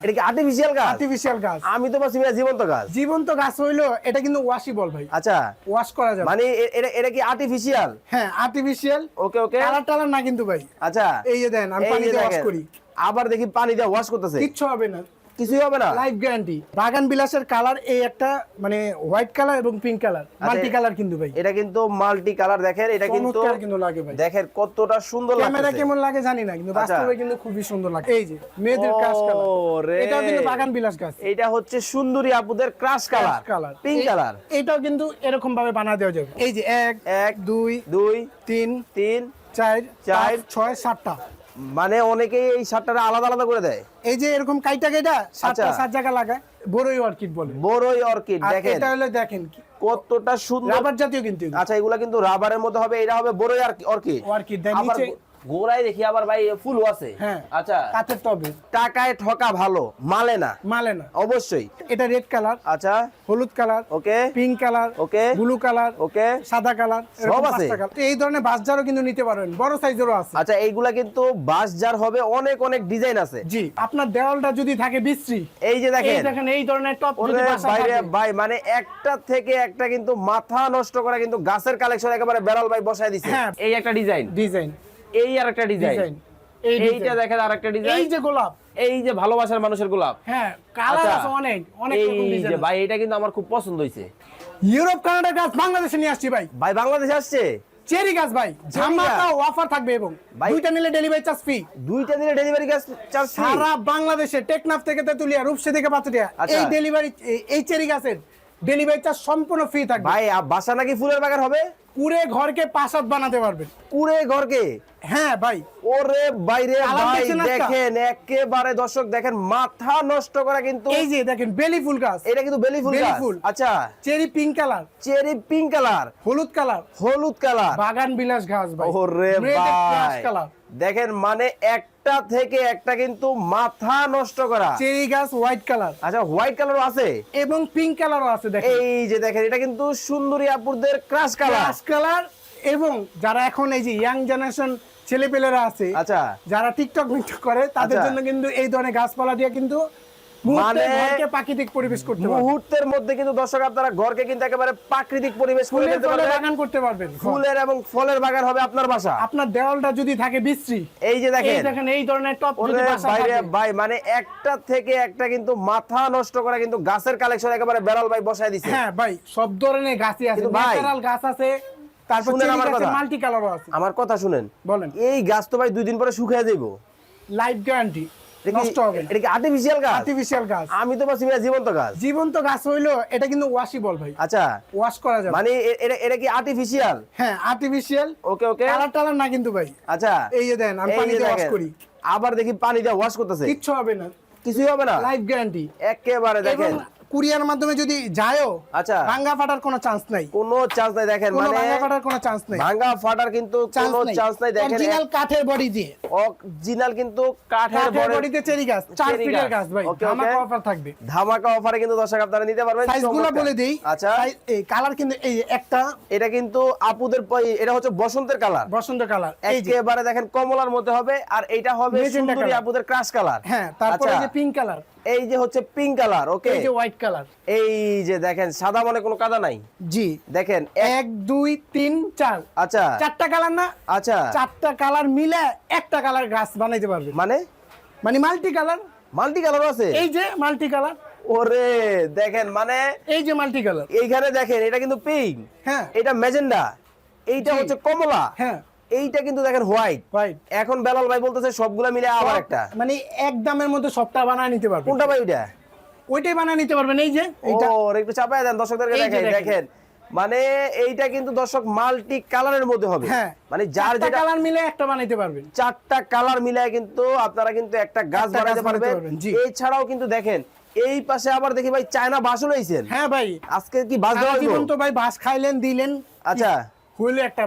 এটা কি আর্টিফিশিয়াল গাছ? আর্টিফিশিয়াল গাছ। আমি তো ভাবছি এটা জীবন্ত গাছ। জীবন্ত গাছ হইলো এটা কিন্তু ওয়াশেবল ভাই। আচ্ছা, ওয়াশ করা যাবে। মানে এটা কি আর্টিফিশিয়াল? হ্যাঁ আর্টিফিশিয়াল। ওকে ওকে। কালার টালার না কিন্তু ভাই। আচ্ছা, এই যে দেন আমি পানি দিয়ে ওয়াশ করি। আবার দেখি পানি দিয়ে ওয়াশ করতেছে, কিচ্ছু হবে না, কিছুই হবে না, লাইফ গ্যারান্টি। বাগান বিলাসের কালার এই একটা মানে হোয়াইট কালার এবং পিঙ্ক কালার, মাল্টি কালার কিন্তু ভাই। এটা কিন্তু মাল্টি কালার। দেখেন এটা কিন্তু লাগে ভাই। দেখেন কতটা সুন্দর লাগছে। ক্যামেরা কেমন লাগে জানি না, কিন্তু বাস্তবে কিন্তু খুবই সুন্দর লাগে। এই যে মেয়েদের ক্রাশ কালার, এটাও কিন্তু বাগান বিলাস গাছ। এটা হচ্ছে সুন্দরী আপুদের ক্রাশ কালার, পিঙ্ক কালার। এটাও কিন্তু এরকম ভাবে বানা দেওয়া যাবে। এই যে 1 2 3 4 5 6 7টা, মানে অনেকেই এই সাতটা আলাদা আলাদা করে দেয়। এই যে এরকম কাইটা কেটা 7টা 7 জায়গা লাগায়, বড়ই অর্কিড বলে। বড়ই অর্কিড। দেখেন এটা হলো দেখেন কতটা সুন্দর, রাবার জাতীয় কিন্তু। আচ্ছা, এগুলা কিন্তু রাবারের মধ্যে হবে, এটা হবে বড়ই অর্কিড। অর্কিড দেন নিচে গোড়ায় দেখি আবার ভাই ফুলও আছে। হ্যাঁ, আচ্ছা, কাঠের টবে। টাকায় ঠকা ভালো, মালে না অবশ্যই। এটা রেড কালার, আচ্ছা, হলুদ কালার, ওকে, পিঙ্ক কালার, ওকে, ব্লু কালার, ওকে, সাদা কালার, সব আছে। এই ধরনের বাঁশঝাড়ও কিন্তু নিতে পারবেন, বড় সাইজেরও আছে। আচ্ছা, এইগুলা কিন্তু বাঁশঝাড় হবে, অনেক অনেক ডিজাইন আছে। জি, আপনার দেওয়ালটা যদি থাকে বিশ্রী, এই যে দেখেন এই ধরনের টপ যদি বাইরে ভাই, মানে একটা থেকে একটা কিন্তু মাথা নষ্ট করা কিন্তু গাছের কালেকশন একেবারে বেড়াল ভাই বসায় দিছে। হ্যাঁ, এই একটা ডিজাইন, এই আর একটা ডিজাইন, এইটা দেখেন আর একটা ডিজাইন। এই যে গোলাপ, এই যে ভালোবাসার মানুষের গোলাপ। হ্যাঁ, কালার আছে অনেক রকম ডিজাইন। ভাই এটা কিন্তু আমার খুব পছন্দ হইছে। ইউরোপ কানাডা গাছ বাংলাদেশে নিয়ে আসছি ভাই। বাংলাদেশে আসছে চেরি গাছ ভাই, ধামাকা অফার থাকবে এবং দুইটা নিলে ডেলিভারি চার্জ ফ্রি। দুইটা নিলে ডেলিভারি চার্জ ফ্রি সারা বাংলাদেশে, টেকনাফ থেকে তেতুলিয়া, রূপসী থেকে পাতুরিয়া, এই ডেলিভারি, এই চেরি গাছের ডেলিভারি চার্জ সম্পূর্ণ ফ্রি থাকবে ভাই। বাসা নাকি ফুলের বাগান হবে? কুড়ে ঘরকে প্রাসাদ বানাতে পারবেন। কুড়ে ঘরকে? হ্যাঁ ভাই। ওরে বাইরে ভাই দেখেন একেবারে, দর্শক দেখেন মাথা নষ্ট করা কিন্তু। এই যে দেখেন বেলি ফুল গাছ, এটা কিন্তু বেলি ফুল গাছ। আচ্ছা, চেরি পিঙ্ক কালার, হলুদ কালার, বাগান বিলাস গাছ ভাই। ওরে ভাই কালার দেখেন, মানে একটা থেকে একটা কিন্তু মাথা নষ্ট করা। চেরি গাছ হোয়াইট কালার। আচ্ছা, হোয়াইট কালারও আছে এবং পিঙ্ক কালারও আছে। দেখেন এই যে দেখেন, এটা কিন্তু সুন্দরী আপুদের ক্রাশ কালার। এবং যারা এখন এই যে ইয়াং জেনারেশন ছেলেপেলেরা আছে, আচ্ছা, যারা টিকটক করে, তাদের জন্য কিন্তু এই ধরনের গাছপালা দিয়ে কিন্তু প্রাকৃতিক পরিবেশ করতে পারবেন। মুহূর্তের মধ্যে কিন্তু দর্শক আপনারা ঘরকে কিন্তু একেবারে প্রাকৃতিক পরিবেশ করে দিতে পারবেন, বাগান করতে পারবেন। ফুলের এবং ফলের বাগান হবে আপনার বাসা। আপনার দেওয়ালটা যদি থাকে বিশ্রী, এই যে দেখেন এই ধরনের টপ যদি বাসা বাইরে থাকে ভাই, মানে একটা থেকে একটা কিন্তু মাথা নষ্ট করা কিন্তু গাছের কালেকশন একেবারে বেড়াল ভাই বসায় দিছে। হ্যাঁ ভাই, সব ধরনের গাছই আছে, ন্যাচারাল গাছ আছে, তারপর মাল্টি কালারও আছে। আমার কথা শুনেন, বলেন। এই গাছ তো ভাই 2 দিন পরে শুকিয়ে যাইব, লাইফ গ্যারান্টি, নষ্ট হবে না। এটা কি আর্টিফিশিয়াল গাছ? আর্টিফিশিয়াল গাছ। আমি তো ভাবছি এটা জীবন্ত গাছ। জীবন্ত গাছ হইলো এটা কিন্তু ওয়াশেবল ভাই। আচ্ছা, ওয়াশ করা যাবে। মানে এটা কি আর্টিফিশিয়াল? হ্যাঁ আর্টিফিশিয়াল। ওকে ওকে। কালার টালার না কিন্তু ভাই। আচ্ছা, এই যে দেন আমি পানি দিয়ে ওয়াশ করি, আবার দেখি পানি দিয়ে ওয়াশ করতেছে, কিচ্ছু হবে না, কিছুই হবে না, লাইফ গ্যারান্টি একেবারে। দেখেন কুরিয়ার মাধ্যমে যদি যায়ও, আচ্ছা, ভাঙা ফাটার কোনো চান্স নাই, দেখেন মানে ভাঙা ফাটার কোনো চান্স নাই, ভাঙা ফাটার কিন্তু কোনো চান্স নাই। দেখেন অরিজিনাল কাঠের বডি দিয়ে, অরিজিনাল কিন্তু কাঠের বডিতে চেরি গাছ, 4 ফিটের গাছ ভাই। ধামাকা অফার থাকবে, ধামাকা অফারে কিন্তু দর্শক আপনারা নিতে পারবেন। সাইজগুলো বলে দেই। আচ্ছা, এই কালার কিন্তু এই একটা, এটা কিন্তু আপুদের, এটা হচ্ছে বসন্তের কালার, বসন্ত কালার। একেবারে দেখেন কমলার মধ্যে হবে, আর এইটা হবে সুন্দরী আপুদের ক্রাশ কালার। হ্যাঁ, তারপরে যে পিঙ্ক কালার, এই যে হচ্ছে পিঙ্ক কালার। ওকে, এই যে হোয়াইট কালার, এই যে দেখেন সাদা মানে কোনো কাদা নাই। জি দেখেন 1 2 3 4, আচ্ছা 4টা কালার না? আচ্ছা, 4টা কালার মিলে একটা কালার গাছ বানাইতে পারবে। মানে মাল্টি কালার আছে। এই যে মাল্টি কালার, ওরে দেখেন, মানে এই যে মাল্টি কালার, এইখানে দেখেন এটা কিন্তু পিঙ্ক, হ্যাঁ, এটা ম্যাজেন্ডা, এইটা হচ্ছে কমলা, হ্যাঁ, এইটা কিন্তু দেখেন হোয়াইট। এখন বেলাল ভাই বলতেছে সবগুলা মিলে আবার একটা, মানে এক দামের মধ্যে সবটা বানায় নিতে পারবে। কোনটা ভাই ওইটা? ওইটাই বানায় নিতে পারবেন। এই যে এইটা, একটু চাপায় দেন দর্শকদেরকে দেখেন, মানে এইটা কিন্তু দর্শক মাল্টি কালারের মধ্যে হবে। হ্যাঁ, মানে যার যেটা কালার মিলে একটা বানাইতে পারবেন। 4টা কালার মিলায় কিন্তু আপনারা কিন্তু একটা গাছ বানাতে পারবেন। এছাড়াও কিন্তু দেখেন এই পাশে আবার দেখি ভাই চায়না বাঁশও লইছেন। হ্যাঁ ভাই, আজকে কি বাঁশ দেওয়া হইলো? জীবন তো ভাই বাঁশ খাইলেন দিলেন। আচ্ছা, হইলো একটা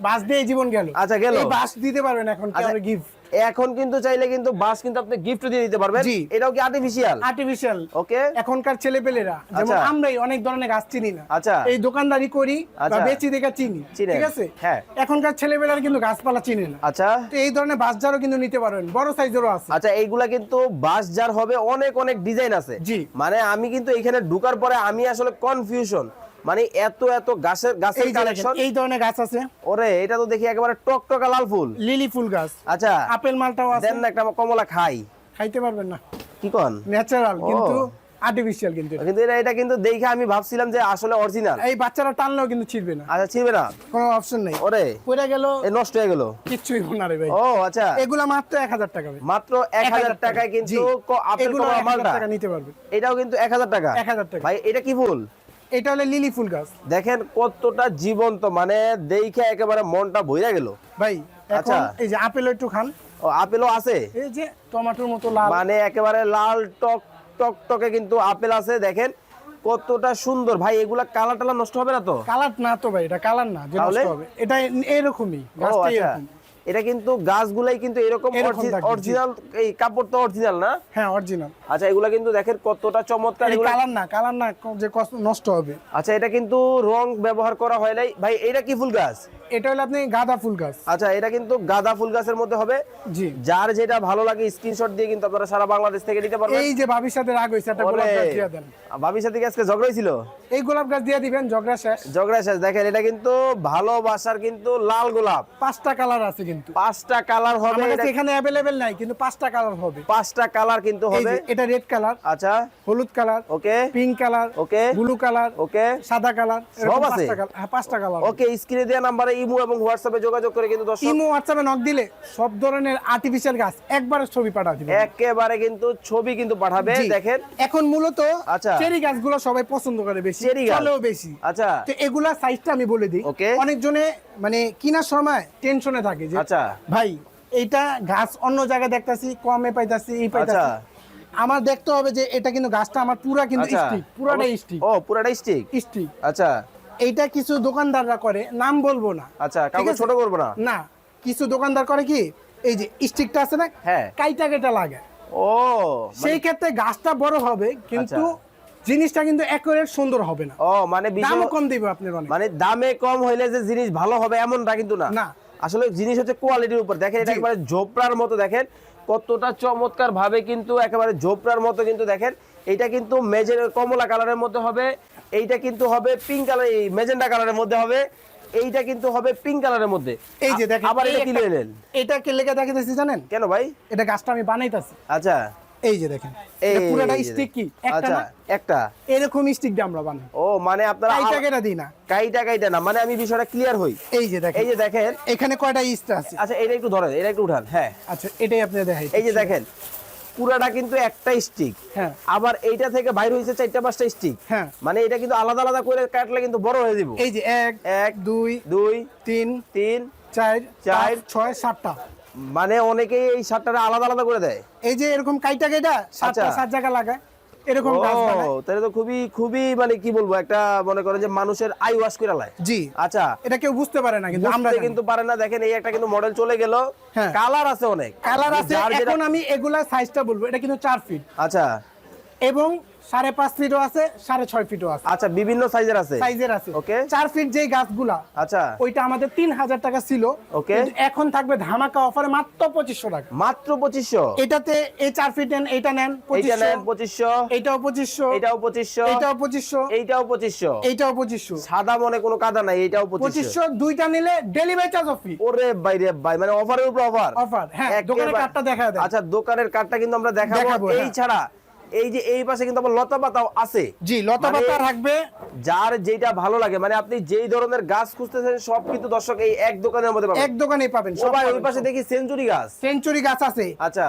বাঁশ দিয়ে জীবন গেল। আচ্ছা, গেল, এই বাঁশ দিতে পারবেন এখন কি আর গিফট। এখন কিন্তু চাইলে কিন্তু বাস কিন্তু আপনি গিফট দিয়ে দিতে পারবেন। জি। এটাও কি আর্টিফিশিয়াল? আর্টিফিশিয়াল। ওকে। এখনকার ছেলেপেলেরা যেমন আচ্ছা। আমরাই অনেক ধরনের গাছ চিনি না, আচ্ছা। এই দোকানদারি করি বা আচ্ছা। বেচি দেখে চিনি, চিনেন। ঠিক আছে? হ্যাঁ। এখনকার ছেলেপেলেরা কিন্তু গাছপালা চিনে না। আচ্ছা। তো এই ধরনের বাসজারও কিন্তু নিতে পারবেন, বড় সাইজেরও আছে। আচ্ছা, এইগুলা কিন্তু বাস যার হবে অনেক অনেক ডিজাইন আছে। জি। মানে আমি কিন্তু এখানে ঢুকার পরে আমি আসলে কনফিউশন, মানে এত এত গাছের এই যে কালেকশন। দেখেন, এই ধরনের গাছ আছে। ওরে, এটা তো দেখি একেবারে টকটকা লাল ফুল। লিলি ফুল গাছ। আচ্ছা, আপেল মালটাও আছে। দেন না একটা কমলা খাই। খাইতে পারবেন না, কি কোন? ন্যাচারাল ও। কিন্তু আর্টিফিশিয়াল কিন্তু এটা। কিন্তু এটা কিন্তু দেখে আমি ভাবছিলাম যে আসলে অরিজিনাল। এই বাচ্চারা টানলেও কিন্তু ছিড়বে না, আচ্ছা, ছিড়বে না? কোনো অপশন নাই। ওরে, পড়ে গেল এ নষ্ট হয়ে গেল। কিচ্ছুই না রে ভাই। ও আচ্ছা, এগুলা মাত্র 1000 টাকা ভাই। মাত্র 1000 টাকায় কিন্তু আপেল এগুলো কমলা 1000 মালটা। টাকা নিতে পারবে। এটাও কিন্তু 1000 টাকা। 1000 টাকা। ভাই এটা কি ফুল? এটা হলো লিলি ফুল গাছ। দেখেন কতটা জীবন্ত, মানে দেখে একেবারে মনটা ভইরা গেল ভাই আচ্ছা। এখন এই যে আপেল একটু খান, ও আপেলও আছে, এই যে টমেটোর মতো লাল। মানে একেবারে লাল টক টক টকে কিন্তু আপেল আছে। দেখেন কতটা সুন্দর। ভাই এগুলা কালার টালা নষ্ট হবে না তো? কালার না তো ভাই, এটা কালার না যে তাহলে? নষ্ট হবে, এটা এরকমই ও গাছটাই আচ্ছা, এরকম। এটা কিন্তু গাছগুলাই কিন্তু এরকম এরকম থাকবে, জি। অরিজিনাল। এই কাপড় তো অরিজিনাল না? হ্যাঁ অরিজিনাল। আচ্ছা, এগুলা কিন্তু দেখেন কতটা চমৎকার। এই এগুলা কালার না যে নষ্ট হবে। আচ্ছা, এটা কিন্তু রং ব্যবহার করা হয় নাই। ভাই এটা কি ফুল গাছ? এটা হলো আপনি গাঁদা ফুল গাছ। আচ্ছা, এটা কিন্তু গাঁদা ফুল গাছের মধ্যে হবে। জি। যার যেটা ভালো লাগে স্ক্রিনশট দিয়ে কিন্তু আপনারা সারা বাংলাদেশ থেকে নিতে পারবেন। এই যে ভাবির সাথে রাগ হইছে, একটা গোলাপ গাছ দিয়ে দেন। ভাবির সাথে কি আজকে ঝগড়া হয়েছিল? এই গোলাপ গাছ দিয়ে দিবেন, ঝগড়া শেষ। ঝগড়া শেষ। দেখেন এটা কিন্তু ভালোবাসার কিন্তু লাল গোলাপ। 5টা কালার আছে কিন্তু। 5টা কালার হবে। আমার কাছে এটা এখানে अवेलेबल নাই, কিন্তু 5টা কালার হবে। 5টা কালার কিন্তু এই হবে। যে এটা রেড কালার, আচ্ছা, হলুদ কালার, ওকে, পিঙ্ক কালার, ওকে, ব্লু কালার, ওকে, সাদা কালার, সব আছে? 5টা কালার। ওকে। স্ক্রিনে দেওয়া নম্বরে ইমো এবং হোয়াটসঅ্যাপে যোগাযোগ করে কিন্তু দর্শক ইমো হোয়াটসঅ্যাপে নক দিলে সব ধরনের আর্টিফিশিয়াল গাছ একবারে ছবি পাঠা দিবেন। একেবারে কিন্তু ছবি কিন্তু পাঠাবে। জি। দেখেন এখন মূলত আচ্ছা। চেরি গাছগুলো সবাই পছন্দ করে বেশি, চেরি গাছ। চলেও বেশি। আচ্ছা, তো এগুলা সাইজটা আমি বলে দিই। ওকে। অনেকজনে মানে কিনার সময় টেনশনে থাকে যে আচ্ছা। ভাই এইটা গাছ অন্য জায়গায় দেখতাছি কমে পাইতাছি, এই পাইতাছি। আচ্ছা। আমার দেখতে হবে যে এটা কিন্তু গাছটা আমার পুরা কিন্তু আচ্ছা। স্টিক, পুরাটাই স্টিক। ও পুরাটাই স্টিক। স্টিক। আচ্ছা, এইটা কিছু দোকানদাররা করে, নাম বলবো না। আচ্ছা, ঠিক কাউকে আছে? ছোট করব না। না, কিছু দোকানদার করে কি, এই যে স্টিকটা আছে না, হ্যাঁ। কাইটা কেটে লাগে। ও সেই ক্ষেত্রে গাছটা বড় হবে কিন্তু জিনিসটা কিন্তু একুরেট সুন্দর হবে না। ও মানে দামও কম দিবে আপনার অনেক। মানে দামে কম হইলে যে জিনিস ভালো হবে এমনটা কিন্তু না। না। আসলে জিনিস হচ্ছে কোয়ালিটির উপর। দেখেন এটা জি। একেবারে ঝোপড়ার মতো। দেখেন কতটা চমৎকার ভাবে কিন্তু একেবারে ঝোপড়ার মতো কিন্তু। দেখেন এটা কিন্তু মেজের কমলা কালারের মধ্যে হবে। এইটা কিন্তু হবে পিঙ্ক কালার, এই মেজেন্ডা কালারের মধ্যে হবে। এইটা কিন্তু হবে পিঙ্ক কালারের মধ্যে। এই যে দেখেন, আবার এই এটা কি একটা- নিলেন? এটা কে লেগে দেখাইতেছি জানেন? কেন ভাই? এটা গাছটা আমি বানাইতাছি। আচ্ছা, এই যে দেখেন, এই এটা পুরোটা যে স্টিক কি একটা আচ্ছা, না, একটা এরকম স্টিক দিয়ে আমরা বানাই। ও মানে আপনারা কাইটা কেটে দিই না। কাইটা না, মানে আমি বিষয়টা ক্লিয়ার হই। এই যে দেখেন, এই যে দেখেন, এখানে কয়টা ইস্ট আছে। আচ্ছা এটা একটু ধরেন, এটা একটু উঠান। হ্যাঁ, আচ্ছা এটাই আপনি দেখাই। এই যে দেখেন পুরাটা কিন্তু একটা স্টিক। হ্যাঁ। আবার এইটা থেকে বাইরে হইছে 4টা-5টা স্টিক। হ্যাঁ। মানে এটা কিন্তু আলাদা আলাদা করে কাটলে কিন্তু বড় হয়ে দিব। এই যে 1 1 2 2 3 3 4 চার, 5 6 7টা। মানে অনেকেই এই 7টারে আলাদা আলাদা করে দেয়। এই যে এরকম কাইটা কেটে 7টা আচ্ছা। 7 জায়গা লাগায়, এরকম গাছ বানায়। ও তাহলে তো খুবই খুবই মানে কি বলবো, একটা মনে করেন যে মানুষের আই ওয়াশ করে লায়। জি। আচ্ছা, এটা কেউ বুঝতে পারে না কিন্তু আমরা বুঝতে কিন্তু পারে না। দেখেন এই একটা কিন্তু মডেল চলে গেল। হ্যাঁ। কালার আছে অনেক, কালার আছে। যার যেটা- এখন আমি এগুলা সাইজটা বলবো, এটা কিন্তু 4 ফিট আচ্ছা এবং 5.5 ফিটও আছে, 6.5 ফিটও আছে, আচ্ছা, বিভিন্ন সাইজের আছে। সাইজের আছে। ওকে। 4 ফিট যেই গাছগুলা, আচ্ছা, ওইটা আমাদের 3000 টাকা ছিল। ওকে। কিন্তু এখন থাকবে ধামাকা অফারে মাত্র 2500 টাকা। মাত্র 2500। এটাতে এই 4 ফিট নেন, এইটা নেন এইটা 2500, নেন 2500, এইটাও 2500, এইটাও 2500, এইটাও 2500, এইটাও 2500। এইটাও 2500। সাদা মনে কোনো কাদা নাই, এইটাও 2500। 2500 দুইটা নিলে ডেলিভারি চার্জ ফ্রি। ওরে ভাই রে ভাই, মানে অফারের উপর অফার। অফার, হ্যাঁ। দোকানের কার্ডটা দেখা দেন। আচ্ছা, দোকানের কার্ডটা কিন্তু আমরা দেখাবো। দেখাবো, এই হ্যাঁ। ছাড়া এই যে এই পাশে কিন্তু আবার লতা পাতাও আছে। জি, লতা মানে পাতা রাখবে। যার যেটা ভালো লাগে, মানে আপনি যেই ধরনের গাছ খুঁজতেছেন সব কিন্তু দর্শক এই এক দোকানের মধ্যে পাবেন। এক দোকানেই পাবেন। ও ভাই, ওই পাশে দেখি সেঞ্চুরি গাছ। সেঞ্চুরি গাছ আছে। আচ্ছা,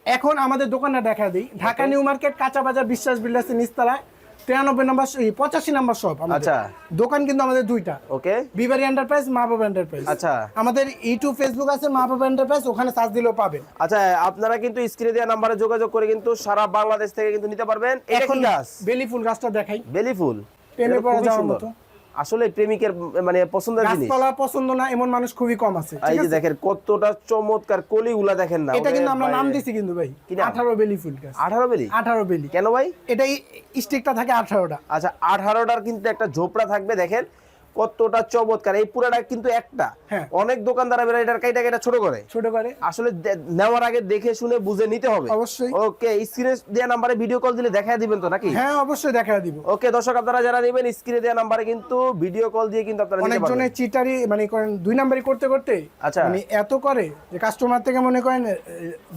এখন আমাদের দোকানটা দেখা দিই, ঢাকা নিউ মার্কেট, কাঁচা বাজার, বিশ্বাস বিল্ডার্স নিচতলায় 93 নম্বর 85 নম্বর শপ আমাদের। আচ্ছা। দোকান কিন্তু আমাদের দুইটা, ওকে। বিবারি এন্টারপ্রাইজ, মা বাবা এন্টারপ্রাইজ। আচ্ছা। আমাদের ইউটিউব ফেসবুক আছে মা বাবা এন্টারপ্রাইজ, ওখানে সার্চ দিলেও পাবেন। আচ্ছা, আপনারা কিন্তু স্ক্রিনে দেওয়া নম্বরে যোগাযোগ করে কিন্তু সারা বাংলাদেশ থেকে কিন্তু নিতে পারবেন। এটা এখন কি গাছ? বেলি ফুল গাছটা দেখাই, বেলি ফুল। প্রেমে এটা পড়া খুবই যাওয়ার সুন্দর। মতো। আসলে প্রেমিকের মানে পছন্দের জিনিস। গাছপালা পছন্দ না এমন মানুষ খুবই কম আছে। এই যে দেখেন কতটা চমৎকার কলিগুলা দেখেন না। এটা কিন্তু আমরা নাম দিছি কিন্তু ভাই 18 বেলি ফুল গাছ। 18 বেলি? 18 বেলি। কেন ভাই? এটাই স্টিকটা থাকে 18টা। আচ্ছা 18টার কিন্তু একটা ঝোপড়া থাকবে, দেখেন কতটা চমৎকার। এই পুরাটা কিন্তু একটা, অনেক দোকানদার এটার কাইটা কাইটা ছোট করে আসলে নেওয়ার আগে দেখে শুনে বুঝে নিতে হবে অবশ্যই। ওকে, স্ক্রিনে দেওয়া নম্বরে ভিডিও কল দিলে দেখায় দিবেন তো নাকি? হ্যাঁ অবশ্যই দেখায় দিব। ওকে দর্শক, আপনারা যারা নেবেন স্ক্রিনে দেওয়া নম্বরে কিন্তু ভিডিও কল দিয়ে কিন্তু আপনারা নিতে পারবেন। অনেকজনের চিটারি মানে করেন 2 নাম্বারই করতে আচ্ছা মানে এত করে যে কাস্টমার থেকে মনে করেন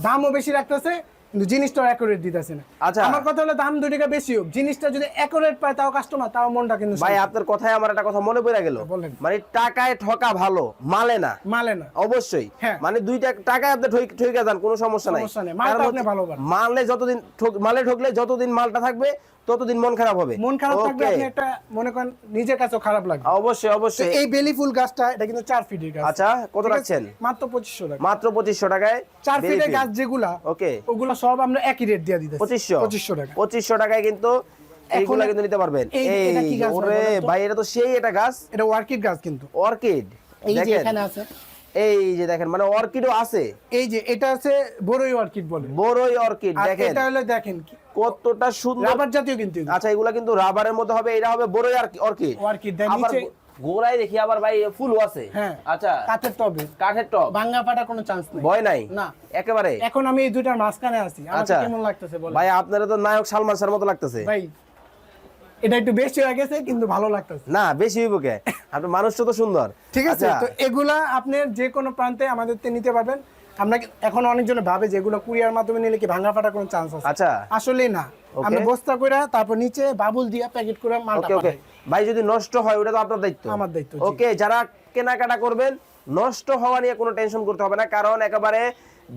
দামও বেশি রাখতেছে কিন্তু জিনিসটা অ্যাকুরেট দিতেছে না। আচ্ছা আমার কথা হলো দাম 2 টাকা বেশি হোক, জিনিসটা যদি অ্যাকুরেট পায় তাও কাস্টমার, তাও মনটা কিন্তু ভাই আপনার কথায় আমার একটা কথা মনে পড়ে গেল। মানে টাকায় ঠকা ভালো, মালে না অবশ্যই। মানে 2 টাকায় আপনি ঠকে যান, কোনো সমস্যা নাই। মালটা আপনি ভালো পান। মালে ঠকলে যতদিন মালটা থাকবে ততদিন মন খারাপ হবে। মন খারাপ থাকবে, আপনি একটা মনে করেন নিজের কাছেও খারাপ লাগবে। অবশ্যই। এই বেলি ফুল গাছটা এটা কিন্তু 4 ফিটের গাছ। আচ্ছা কত রাখছেন? মাত্র 2500 টাকা। মাত্র 2500 টাকায় 4 ফিটের গাছ যেগুলা, ওকে ওগুলা সব আমরা একই রেট দিয়ে দিতেছি 2500 টাকা। 2500 টাকায় কিন্তু এইগুলা কিন্তু নিতে পারবেন। এটা কি গাছ? ওরে ভাই এটা তো সেই এটা গাছ, এটা অর্কিড গাছ কিন্তু। অর্কিড এই যে এখানে আছে, এই যে দেখেন মানে অর্কিডও আছে। এই যে এটা আছে বড়ই অর্কিড বলে, বড়ই অর্কিড। দেখেন এটা হলো দেখেন কতটা সুন্দর, রাবার জাতীয় কিন্তু। আচ্ছা এগুলা কিন্তু রাবারের মধ্যে হবে, এটা হবে বড়ই অর্কিড। দেন আবার নিচে গোড়ায় দেখি আবার ভাই ফুলও আছে। আচ্ছা কাঠের টব, ভাঙা ফাটা কোনো চান্স নেই, ভয় নাই না একেবারে। এখন আমি এই দুটার মাঝখানে আছি, আমার কেমন লাগতেছে বলেন ভাই? আপনারা তো নায়ক সালমান শাহর মতো লাগতেছে ভাই। এটা একটু বেশি হয়ে গেছে কিন্তু ভালো লাগতেছে না, বেশি হইব কে? আপনার মানুষটা তো সুন্দর, ঠিক আছে। তো এগুলা আপনি যে কোনো প্রান্তে আমাদের থেকে নিতে পারবেন। আমরা এখন অনেকজনে ভাবে যে এগুলো কুরিয়ার মাধ্যমে নিলে কি ভাঙা ফাটা কোনো চান্স আছে? আচ্ছা আসলে না, আমরা বস্তা কইরা তারপর নিচে বাবুল দিয়া প্যাকেট করে মালটা পাঠাই। ভাই যদি নষ্ট হয় ওটা তো আপনার দায়িত্ব। আমার দায়িত্ব। ওকে, যারা কেনাকাটা করবেন নষ্ট হওয়া নিয়ে কোনো টেনশন করতে হবে না, কারণ একেবারে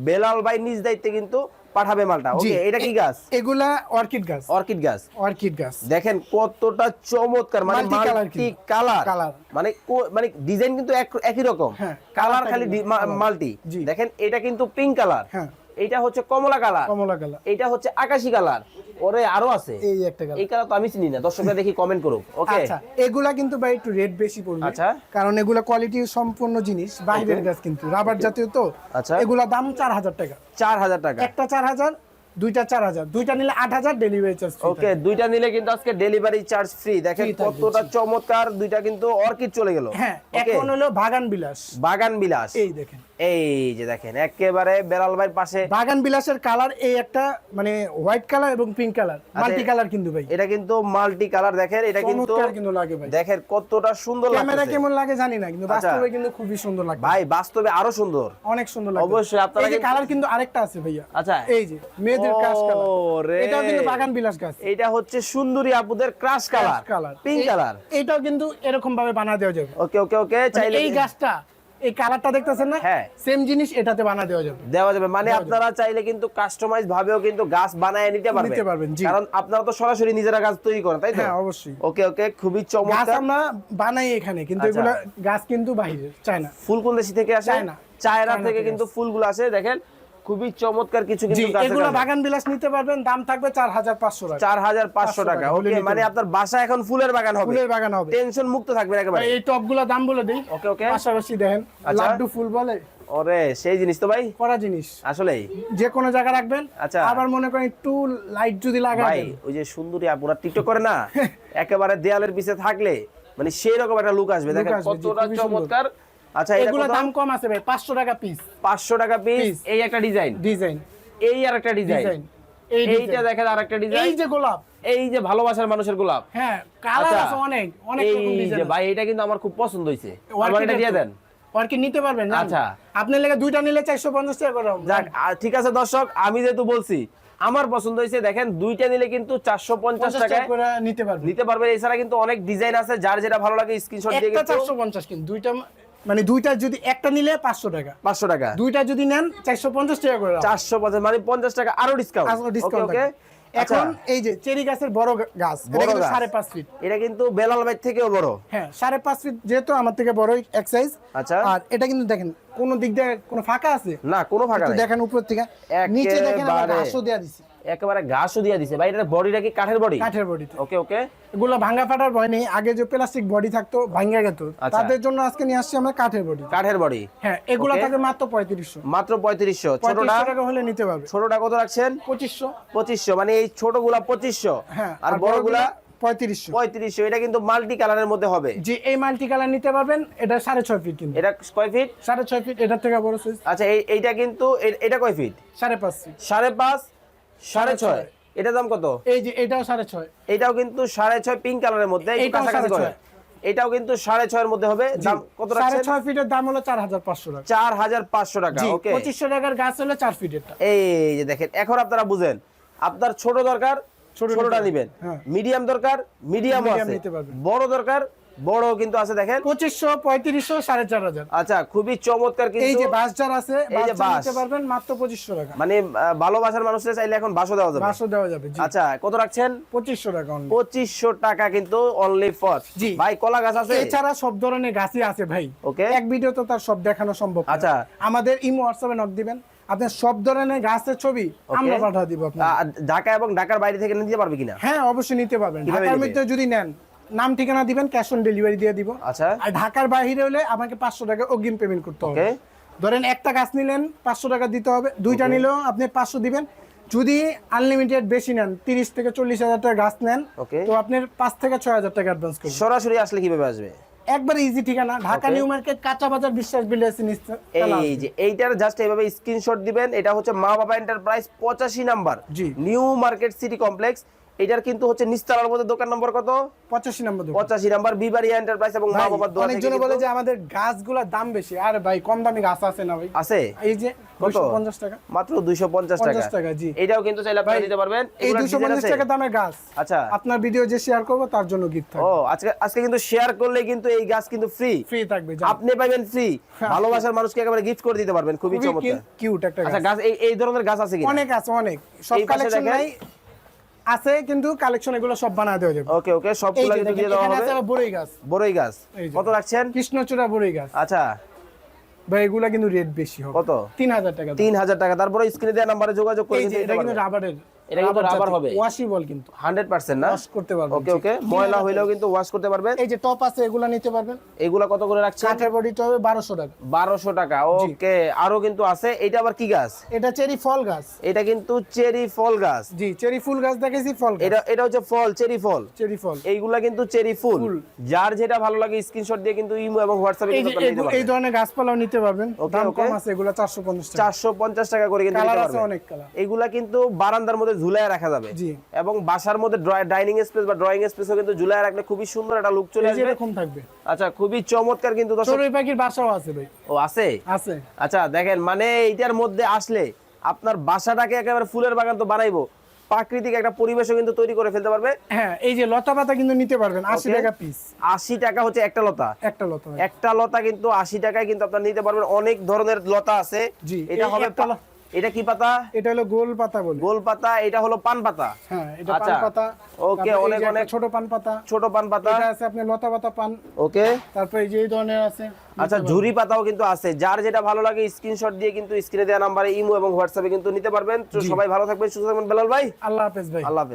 বেলাল ভাই নিজ দায়িত্বে কিন্তু পাঠাবে মালটা। ওকে, এটা কি গাছ? এগুলা অর্কিড গাছ। অর্কিড গাছ দেখেন কতটা চমৎকার, মানে মাল্টি কালার, মানে ডিজাইন কিন্তু একই রকম, কালার খালি মাল্টি। দেখেন এটা কিন্তু পিঙ্ক কালার, এটা হচ্ছে কমলা কালার, এটা হচ্ছে আকাশী কালার, ওরে আরো আছে এই একটা কালার। এই কালার তো আমি চিনি না, দর্শকরা দেখি কমেন্ট করুক। ওকে আচ্ছা এগুলা কিন্তু ভাই একটু রেট বেশি পড়বে। আচ্ছা কারণ এগুলা কোয়ালিটি সম্পূর্ণ জিনিস, বাইরের গাছ কিন্তু রাবার জাতীয় তো। আচ্ছা এগুলা দাম 4000 টাকা। 4000 টাকা একটা 4000, দুইটা 4000, দুইটা নিলে 8000 ডেলিভারি চার্জ। ওকে, দুইটা নিলে কিন্তু আজকে ডেলিভারি চার্জ ফ্রি। দেখেন কতটা চমৎকার, দুইটা কিন্তু অর্কিড চলে গেল। হ্যাঁ, এখন হলো বাগান বিলাস। এই দেখেন, এই যে দেখেন একেবারে বেলাল ভাইয়ের পাশে বাগান বিলাসের কালার, এই একটা মানে হোয়াইট কালার এবং পিঙ্ক কালার, মাল্টি কালার কিন্তু ভাই। এটা কিন্তু মাল্টি কালার, দেখেন এটা কিন্তু লাগে ভাই। দেখেন কতটা সুন্দর লাগছে। ক্যামেরা কেমন লাগে জানি না, কিন্তু বাস্তবে কিন্তু খুবই সুন্দর লাগে ভাই, বাস্তবে আরো সুন্দর, অনেক সুন্দর লাগে। অবশ্যই আপনারা এই যে কালার কিন্তু আরেকটা আছে ভাইয়া। আচ্ছা এই যে মেয়েদের ক্রাশ কালার, এটাও কিন্তু বাগান বিলাস গাছ। এটা হচ্ছে সুন্দরী আপুদের ক্রাশ কালার, পিঙ্ক কালার। এটাও কিন্তু এরকম ভাবে বানা দেওয়া যাবে। ওকে, চাইলে এই গাছটা, এই কালারটা দেখতেছেন না, সেম জিনিস এটাতে বানা দেওয়া যাবে। মানে আপনারা চাইলে কিন্তু কাস্টমাইজ ভাবেও কিন্তু গাছ বানায় নিতে পারবেন, কারণ আপনারা তো সরাসরি নিজেরা গাছ তৈরি করেন, তাই তো? হ্যাঁ অবশ্যই। ওকে, খুবই চমৎকার। গাছ আমরা বানাই এখানে, কিন্তু এগুলা গাছ কিন্তু বাইরে, চায়না। ফুল কোন দেশ থেকে আসে? চায়না থেকে কিন্তু ফুলগুলো আসে। দেখেন খুবই চমৎকার কিছু কিন্তু গাছ আছে। এগুলো বাগান বিলাস নিতে পারবেন, দাম থাকবে 4500 টাকা। 4500 টাকা। ওকে, মানে আপনার বাসা এখন ফুলের বাগান হবে, টেনশন মুক্ত থাকবেন একেবারে। এই টপগুলো দাম বলে দেই। ওকে, পাশাপাশি দেখেন লাড্ডু ফুল বলে, ওরে সেই জিনিস তো ভাই, করা জিনিস আসলেই যে কোনো জায়গায় রাখবেন। আচ্ছা, আবার মনে করেন একটু লাইট যদি লাগাই ভাই, ওই যে সুন্দরী আপুরা টিকটক করে না, একেবারে দেয়ালের পিছে থাকলে মানে সেই রকম একটা লুক আসবে। দেখেন কতটা চমৎকার। আচ্ছা, এগুলো দাম কম আছে ভাই, 500 টাকা পিস। 500 টাকা পিস। এই একটা ডিজাইন, এই আরেকটা ডিজাইন, এইটা দেখেন আরেকটা ডিজাইন। এই যে গোলাপ, এই যে ভালোবাসার মানুষের গোলাপ। হ্যাঁ, কালার আছে অনেক রকম ডিজাইন। এই যে ভাই, এটা কিন্তু আমার খুব পছন্দ হইছে, আমার এটা দিয়ে দেন। অর্কিড নিতে পারবেন? আচ্ছা, আপনি লাগে দুইটা নিলে 450 টাকা করে। যাক, ঠিক আছে দর্শক, আমি যেহেতু বলছি আমার পছন্দ হয়েছে, দেখেন দুইটা নিলে কিন্তু 450 টাকা করে নিতে পারবেন। এছাড়া কিন্তু অনেক ডিজাইন আছে, যার যেটা ভালো লাগে স্ক্রিনশট দিয়ে কিন্তু 450, কিন্তু দুইটা মানে দুইটা যদি একটা নিলে 500 টাকা, দুইটা যদি নেন 450 টাকা করে। 450 মানে 50 টাকা আরো ডিসকাউন্ট। ওকে, এখন এই যে চেরি গাছের বড় গাছ, এটা কিন্তু 5.5 ফিট। এটা কিন্তু বেলাল ভাই থেকেও বড়। হ্যাঁ, 5.5 ফিট, যেহেতু আমার থেকে বড় এক সাইজ। আচ্ছা, আর এটা কিন্তু দেখেন কোন দিক দিয়ে কোনো ফাঁকা আছে না, কোনো ফাঁকা নাই। দেখেন উপর থেকে নিচে দেখেন আমরা ঘাসও দেয়া দিছি। একেবারে ঘাসও দিয়ে দিছে ভাই, এটা বডিটা কি কাঠের বডি? কাঠের বডি। ওকে ওকে, এগুলো ভাঙা ফাটার ভয় নেই, আগে যে প্লাস্টিক বডি থাকতো ভাঙা যেত, আচ্ছা। তাদের জন্য আজকে নিয়ে আসছি আমরা কাঠের বডি। কাঠের বডি, হ্যাঁ এগুলো Okay. থাকে মাত্র 3500। মাত্র 3500। ছোটটা 3500 টাকা হলে নিতে পারবে। ছোটটা কত রাখছেন? 2500। 2500, মানে এই ছোটগুলা 2500 হ্যাঁ আর বড়গুলা 3500। 3500। এটা কিন্তু মাল্টি কালারের মধ্যে হবে। জি, এই মাল্টি কালার নিতে পারবেন, এটা 6.5 ফিট কিন্তু। এটা কয় ফিট? 6.5 ফিট, এটার থেকে বড় সাইজ। আচ্ছা এইটা কিন্তু এটা কয় ফিট? 5.5 ফিট। 5.5, 6.5। এটা দাম কত? এই যে এটাও 6.5। এটাও কিন্তু 6.5 পিঙ্ক কালারের মধ্যে, একটু এইটাও কাছাকাছি করে। 6.5 এটাও কিন্তু 6.5 এর মধ্যে হবে। দাম কত রাখছেন? 6.5 ফিটের দাম হলো 4500 টাকা। 4500 টাকা। জি, ওকে, 2500 টাকার গাছ হলো 4 ফিটেরটা। এই যে দেখেন, এখন আপনারা বুঝেন, আপনার ছোট দরকার ছোটটা নেবেন, হ্যাঁ। মিডিয়াম দরকার মিডিয়ামও Medium আছে, নিতে পারবেন। বড় দরকার বড় কিন্তু আছে দেখেন। 2500, 3500, 4500। আচ্ছা, খুবই চমৎকার এই কিন্তু। যে বাসজার আছে, এই যে বাসজার বাঁশ। নিতে পারবেন মাত্র 2500 টাকা। মানে ভালোবাসার মানুষরা চাইলে এখন বাসও দেওয়া যাবে। বাসও দেওয়া যাবে। জি, আচ্ছা, কত রাখছেন? 2500 টাকা only। 2500 টাকা কিন্তু অনলি ফর। জি। ভাই কলা গাছ আছে? এছাড়া সব ধরনের গাছই আছে ভাই। ওকে। এক ভিডিও তো তার সব দেখানো সম্ভব না। আচ্ছা। আমাদের ইমো হোয়াটসঅ্যাপে নক দিবেন, আপনার সব ধরনের গাছের ছবি আমরা পাঠিয়ে দিব আপনাকে। ঢাকা এবং ঢাকার বাইরে থেকে নিতে পারবে কিনা? হ্যাঁ অবশ্যই নিতে পারবেন। কিভাবে ঢাকার নিবে? মধ্যে যদি নেন, নাম ঠিকানা দিবেন, ক্যাশ অন ডেলিভারি দিয়ে দিব। আচ্ছা, আর ঢাকার বাইরে হলে আমাকে 500 টাকা অগ্রিম পেমেন্ট করতে হবে। ওকে। ধরেন একটা গাছ নিলেন 500 টাকা দিতে হবে, দুইটা নিলেও আপনি 500 দিবেন। যদি আনলিমিটেড বেশি নেন, 30 থেকে 40 হাজার টাকা গাছ নেন, ওকে। তো আপনার 5 থেকে 6 হাজার টাকা অ্যাডভান্স করবেন। সরাসরি আসলে কিভাবে আসবে? একবার ইজি ঠিকানা, ঢাকা Okay. নিউ মার্কেট, কাঁচা বাজার, বিশ্বাস বিল্ডার্স। এই যে এইটার জাস্ট এইভাবে স্ক্রিনশট দিবেন। এটা হচ্ছে মা বাবা এন্টারপ্রাইজ 85 নাম্বার, জি। New Market City Complex. এটার কিন্তু হচ্ছে নিস্তালার মধ্যে দোকান নম্বর কত? 85 নম্বর দোকান। 85 নাম্বার, বিবারিয়া এন্টারপ্রাইজ এবং মা বাবার দোয়া থেকে অনেকজন বলে কিন্তু যে আমাদের গাছগুলোর দাম বেশি। আরে ভাই, কম দামি গাছ আছে না ভাই? আছে। এই যে কত? 250 টাকা। মাত্র 250 টাকা। 50 টাকা, জি। এটাও কিন্তু চাইলে আপনারা দিতে পারবেন। এই এগুলোর 250 ডিজাইন আছে? টাকা দামের গাছ আচ্ছা। আপনার ভিডিও যে শেয়ার করব তার জন্য গিফট ও থাকবে। আজকে কিন্তু শেয়ার করলে কিন্তু এই গাছ কিন্তু ফ্রি ফ্রি থাকবে। আপনি পাবেন ফ্রি। হ্যাঁ। ভালোবাসার মানুষকে একেবারে গিফট করে দিতে পারবেন। খুবই চমৎকার। কিউট একটা আচ্ছা, গাছ। গাছ এই ধরনের গাছ আছে কি? অনেক আছে, অনেক। সব এই পাশে কালেকশন দেখেন। নাই, আছে কিন্তু কালেকশন এগুলো সব বানায় দেওয়া যাবে। ওকে ওকে, এই সবগুলো যে কিন্তু দেখেন, দিয়ে দেওয়া এখানে হবে। আছে আবার বড়ই গাছ। বড়ই গাছ এই যে। কত রাখছেন? কৃষ্ণচূড়া বড়ই গাছ। আচ্ছা, ভাই এগুলা কিন্তু রেট বেশি হবে। কত? 3000 টাকা। 3000 টাকা। তারপরে স্ক্রিনে দেওয়া নাম্বারে যোগাযোগ করে এই যে কিন্তু এটা নিতে কিন্তু পারবেন। রাবারের। এটা কিন্তু রাবার হবে। ওয়াশিবল কিন্তু। 100% না? ওয়াশ করতে পারবেন। ওকে ওকে, ময়লা হইলেও কিন্তু ওয়াশ করতে পারবেন। এই যে টপ আছে, এগুলা নিতে পারবেন। এগুলা কত করে রাখছেন? কাঠের বডিটা হবে 1200 টাকা। 1200 টাকা। ওকে, আরো কিন্তু আছে। এটা আবার কি গাছ? এটা চেরি ফল গাছ। এটা কিন্তু চেরি ফল গাছ। জি, চেরি ফুল গাছ দেখেছি, ফল গাছ। এটা হচ্ছে ফল, চেরি ফল। চেরি ফল। এইগুলা কিন্তু চেরি ফুল। যার যেটা ভালো লাগে স্ক্রিনশট দিয়ে কিন্তু ইমো এবং হোয়াটসঅ্যাপে এই কিন্তু যে আপনারা নিতে এই পারবেন। ধরনের গাছপালাও নিতে পারবেন। ওকে, দাম ওকে। কম আছে, এগুলা 450 টাকা। 450 টাকা করে কিন্তু কালার নিতে আছে পারবেন। অনেক কালার। এগুলা কিন্তু বারান্দার মধ্যে ঝুলায় রাখা যাবে। জি। এবং বাসার মধ্যে ডাইনিং স্পেস বা ড্রয়িং স্পেসও কিন্তু ঝুলায় রাখলে খুবই সুন্দর একটা লুক চলে এই যে আসবে। এরকম থাকবে। আচ্ছা, খুবই চমৎকার কিন্তু দর্শক। চড়ুই পাখির বাসাও আছে ভাই। ও আছে? আছে। আচ্ছা দেখেন, মানে এইটার মধ্যে আসলে আপনার বাসাটাকে একেবারে ফুলের বাগান তো বানাইবো, প্রাকৃতিক একটা পরিবেশও কিন্তু তৈরি করে ফেলতে পারবে। হ্যাঁ, এই যে লতা পাতা কিন্তু নিতে পারবেন 80 Okay. টাকা পিস। 80 টাকা হচ্ছে একটা লতা। একটা লতা ভাই। একটা লতা কিন্তু 80 টাকায় কিন্তু আপনারা নিতে পারবেন। অনেক ধরনের লতা আছে। জি, এটা এই হবে একটা এটা কি পাতা? এটা হলো গোল পাতা বলে। গোল পাতা। এটা হলো পান পাতা। হ্যাঁ, এটা আচ্ছা। পান পাতা। ওকে, তারপর এই অনেক যে একটা অনেক ছোট পান পাতা। ছোট পান পাতা। এটা আছে আপনার লতা পাতা পান। ওকে। তারপর এই যে এই ধরনের আছে। আচ্ছা, ঝুরি পাতাও কিন্তু আছে। যার যেটা ভালো লাগে স্ক্রিনশট দিয়ে কিন্তু স্ক্রিনে দেওয়া নাম্বারে ইমো এবং হোয়াটসঅ্যাপে কিন্তু নিতে পারবেন। তো সবাই ভালো থাকবেন, সুস্থ থাকবেন বেলাল ভাই। আল্লাহ হাফেজ ভাই। আল্লাহ হাফেজ।